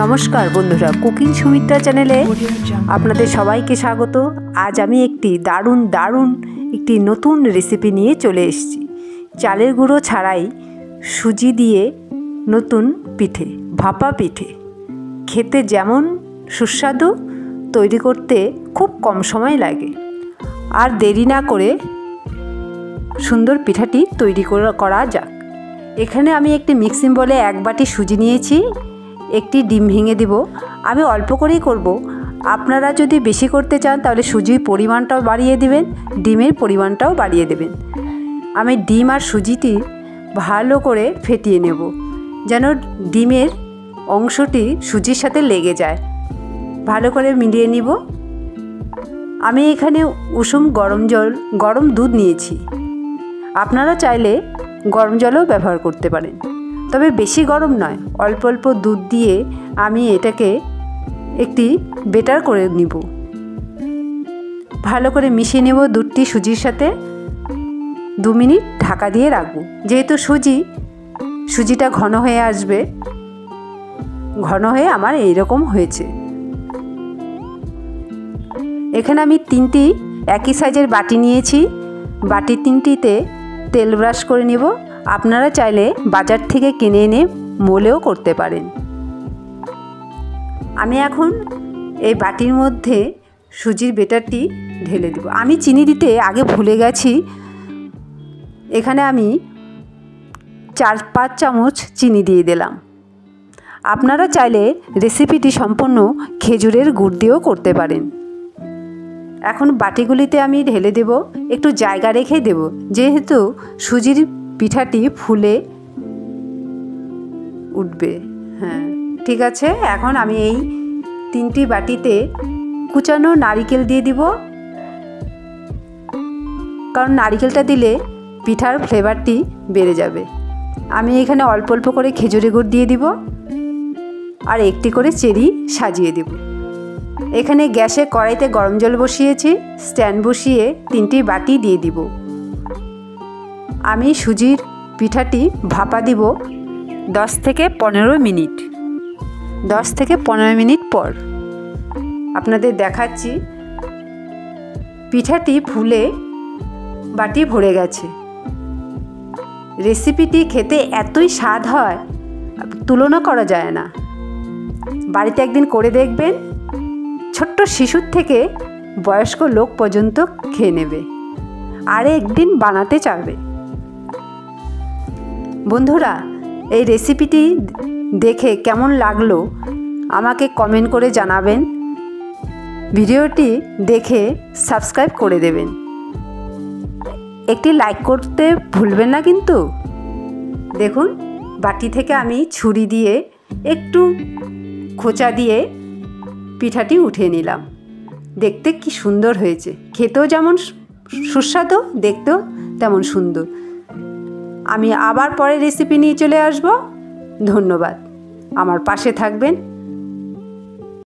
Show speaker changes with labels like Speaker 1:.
Speaker 1: নমস্কার বন্ধুরা, কুকিং সুমিত্রা চ্যানেলে আপনাদের সবাইকে স্বাগত। আজ আমি একটি দারুণ একটি নতুন রেসিপি নিয়ে চলে এসেছি। চালের গুঁড়ো ছাড়াই সুজি দিয়ে নতুন পিঠে, ভাপা পিঠে। খেতে যেমন সুস্বাদু, তৈরি করতে খুব কম সময় লাগে। আর দেরি না করে সুন্দর পিঠাটি তৈরি করা যাক। এখানে আমি একটি মিক্সিং বলে 1 বাটি সুজি নিয়েছি। একটি ডিম ভেঙে দেব। আমি অল্প করেই করব। আপনারা যদি বেশি করতে চান তাহলে সুজির পরিমাণটাও বাড়িয়ে দেবেন, ডিমের পরিমাণটাও বাড়িয়ে দেবেন। আমি ডিম আর সুজিটি ভালো করে ফেটিয়ে নেব, যেন ডিমের অংশটি সুজির সাথে লেগে যায়। ভালো করে মিলিয়ে নিব। আমি এখানে উষুম গরম দুধ নিয়েছি। আপনারা চাইলে গরম জলও ব্যবহার করতে পারেন, তবে বেশি গরম নয়। অল্প অল্প দুধ দিয়ে আমি এটাকে একটি বেটার করে নিব। ভালো করে মিশিয়ে নেব দুধটি সুজির সাথে। 2 মিনিট ঢাকা দিয়ে রাখবো। যেহেতু সুজিটা ঘন হয়ে আসবে, ঘন হয়ে আমার এইরকম হয়েছে। এখানে আমি 3টি একই সাইজের বাটি নিয়েছি। বাটি 3টিতে তেল ব্রাশ করে নেব। আপনারা চাইলে বাজার থেকে কিনে এনে মোলেও করতে পারেন। আমি এখন এই বাটির মধ্যে সুজির বেটারটি ঢেলে দেব। আমি চিনি দিতে আগে ভুলে গেছি। এখানে আমি 4-5 চামচ চিনি দিয়ে দিলাম। আপনারা চাইলে রেসিপিটি সম্পূর্ণ খেজুরের গুড় দিয়েও করতে পারেন। এখন বাটিগুলিতে আমি ঢেলে দেব। একটু জায়গা রেখে দেব, যেহেতু সুজির পিঠাটি ফুলে উঠবে। হ্যাঁ, ঠিক আছে। এখন আমি এই 3টি বাটিতে কুচানো নারকেল দিয়ে দিব, কারণ নারকেলটা দিলে পিঠার ফ্লেভারটি বেড়ে যাবে। আমি এখানে অল্প অল্প করে খেজুরের গুড় দিয়ে দিব, আর একটি করে চেরি সাজিয়ে দেব। এখানে গ্যাসে কড়াইতে গরম জল বসিয়েছি। স্ট্যান্ড বসিয়ে 3টি বাটি দিয়ে দিব। আমি সুজির পিঠাটি ভাপা দিব 10 থেকে 15 মিনিট। 10 থেকে 15 মিনিট পর আপনাদের দেখাচ্ছি। পিঠাটি ফুলে বাটি ভরে গেছে। রেসিপিটি খেতে এতই স্বাদ হয়, তুলনা করা যায় না। বাড়িতে একদিন করে দেখবেন। ছোট্ট শিশুর থেকে বয়স্ক লোক পর্যন্ত খেয়ে নেবে, আর একদিন বানাতে চাইবে। বন্ধুরা, এই রেসিপিটি দেখে কেমন লাগলো আমাকে কমেন্ট করে জানাবেন। ভিডিওটি দেখে সাবস্ক্রাইব করে দেবেন। একটি লাইক করতে ভুলবেন না কিন্তু। দেখুন, বাটি থেকে আমি ছুরি দিয়ে একটু খোঁচা দিয়ে পিঠাটি উঠিয়ে নিলাম। দেখতে কি সুন্দর হয়েছে। খেতেও যেমন সুস্বাদু, দেখতেও তেমন সুন্দর। আমি আবার পরে রেসিপি নিয়ে চলে আসব। ধন্যবাদ। আমার পাশে থাকবেন।